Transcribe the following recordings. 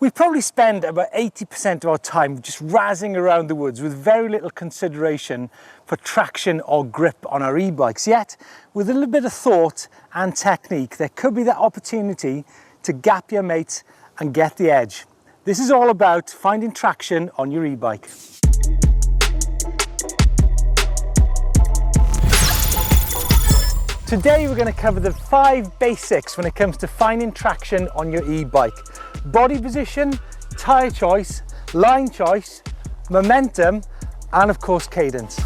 We probably spend about 80% of our time just razzing around the woods with very little consideration for traction or grip on our e-bikes. Yet, with a little bit of thought and technique, there could be that opportunity to gap your mates and get the edge. This is all about finding traction on your e-bike. Today we're going to cover the 5 basics when it comes to finding traction on your e-bike. Body position, tyre choice, line choice, momentum, and of course cadence.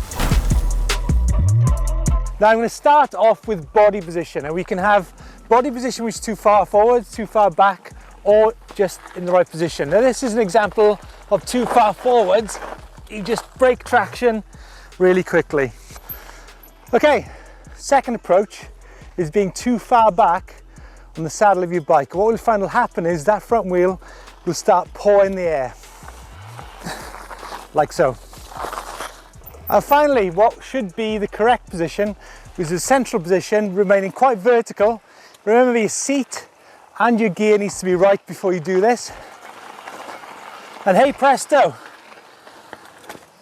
Now I'm going to start off with body position, and we can have body position which is too far forward, too far back, or just in the right position. Now this is an example of too far forwards. You just break traction really quickly. Okay, second approach is being too far back on the saddle of your bike. What we'll find will happen is that front wheel will start pawing the air, like so. And finally, what should be the correct position is the central position, remaining quite vertical. Remember, your seat and your gear needs to be right before you do this. And hey presto,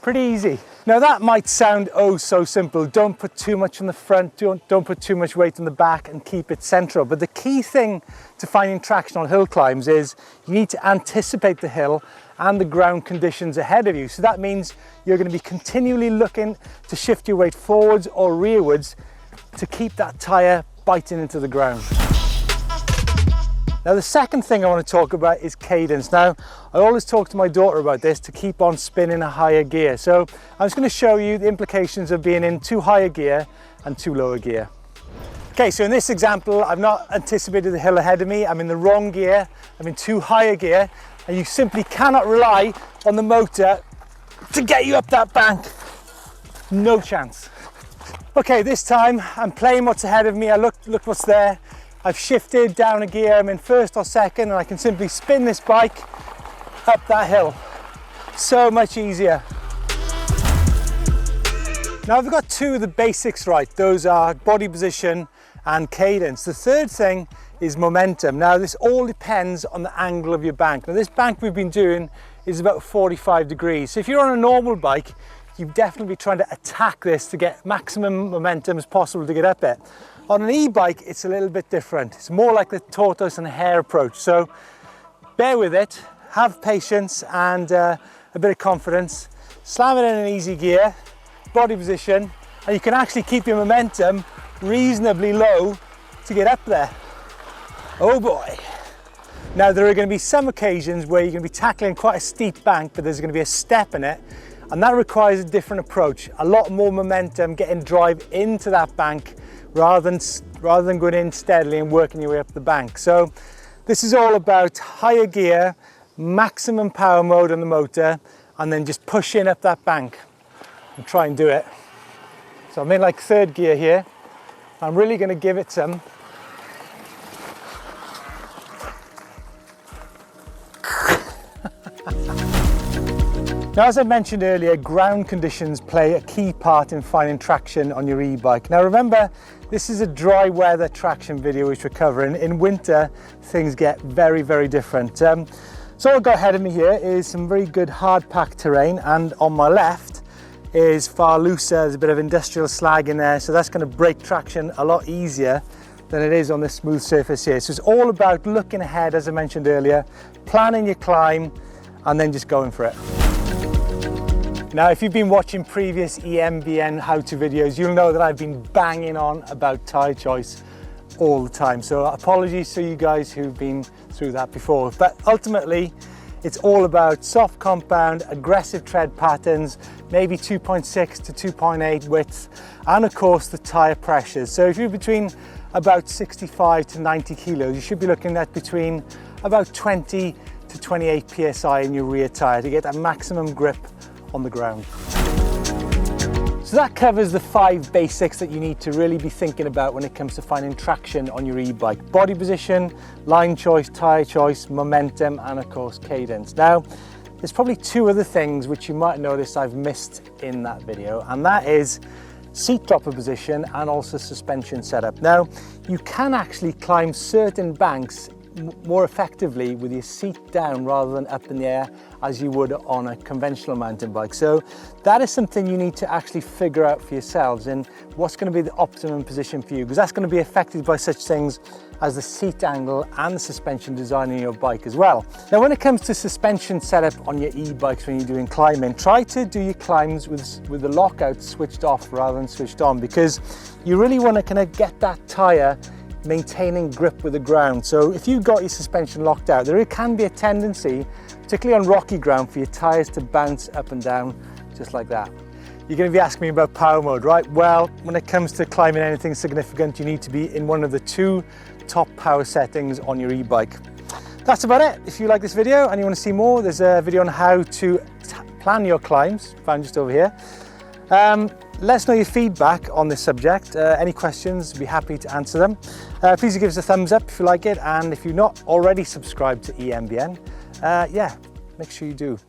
pretty easy. Now that might sound oh so simple. Don't put too much on the front, don't put too much weight on the back, and keep it central. But the key thing to finding traction on hill climbs is you need to anticipate the hill and the ground conditions ahead of you. So that means you're going to be continually looking to shift your weight forwards or rearwards to keep that tyre biting into the ground. Now the second thing I want to talk about is cadence. Now I always talk to my daughter about this, to keep on spinning a higher gear. So I'm just going to show you the implications of being in too high a gear and too low a gear. Okay, so in this example, I've not anticipated the hill ahead of me. I'm in the wrong gear, I'm in too high a gear, and you simply cannot rely on the motor to get you up that bank. No chance. Okay, this time I'm playing what's ahead of me. I look what's there. I've shifted down a gear, I'm in first or second, and I can simply spin this bike up that hill. So much easier. Now I've got 2 of the basics right. Those are body position and cadence. The third thing is momentum. Now this all depends on the angle of your bank. Now this bank we've been doing is about 45 degrees. So if you're on a normal bike, you'd definitely be trying to attack this to get maximum momentum as possible to get up it. On an e-bike, it's a little bit different. It's more like the tortoise and hare approach. So bear with it, have patience and a bit of confidence. Slam it in an easy gear, body position, and you can actually keep your momentum reasonably low to get up there. Oh boy. Now there are going to be some occasions where you're going to be tackling quite a steep bank, but there's going to be a step in it, and that requires a different approach. A lot more momentum, getting drive into that bank rather than going in steadily and working your way up the bank. So this is all about higher gear, maximum power mode on the motor, and then just pushing up that bank and try and do it. So I'm in like 3rd gear here. I'm really going to give it some. Now, as I mentioned earlier, ground conditions play a key part in finding traction on your e-bike. Now remember, this is a dry weather traction video which we're covering. In winter, things get very, very different. So what I've got ahead of me here is some very good hard packed terrain, and on my left is far looser. There's a bit of industrial slag in there, so that's going to break traction a lot easier than it is on this smooth surface here. So it's all about looking ahead, as I mentioned earlier, planning your climb, and then just going for it. Now, if you've been watching previous EMBN how-to videos, you'll know that I've been banging on about tyre choice all the time. So apologies to you guys who've been through that before. But ultimately, it's all about soft compound, aggressive tread patterns, maybe 2.6 to 2.8 width, and of course the tyre pressures. So if you're between about 65 to 90 kilos, you should be looking at between about 20 to 28 PSI in your rear tyre to get that maximum grip on the ground. So that covers the 5 basics that you need to really be thinking about when it comes to finding traction on your e-bike. Body position, line choice, tyre choice, momentum, and of course cadence. Now, there's probably 2 other things which you might notice I've missed in that video, and that is seat dropper position and also suspension setup. Now, you can actually climb certain banks more effectively with your seat down rather than up in the air as you would on a conventional mountain bike. So that is something you need to actually figure out for yourselves, and what's going to be the optimum position for you, because that's going to be affected by such things as the seat angle and the suspension design in your bike as well. Now, when it comes to suspension setup on your e-bikes when you're doing climbing, try to do your climbs with the lockout switched off rather than switched on, because you really want to kind of get that tyre maintaining grip with the ground. So if you've got your suspension locked out, there can be a tendency, particularly on rocky ground, for your tyres to bounce up and down just like that. You're going to be asking me about power mode, right? Well, when it comes to climbing anything significant, you need to be in one of the 2 top power settings on your e-bike. That's about it. If you like this video and you want to see more, there's a video on how to plan your climbs, found just over here. Let us know your feedback on this subject. Any questions, we'd be happy to answer them. Please give us a thumbs up if you like it, and if you're not already subscribed to EMBN, yeah, make sure you do.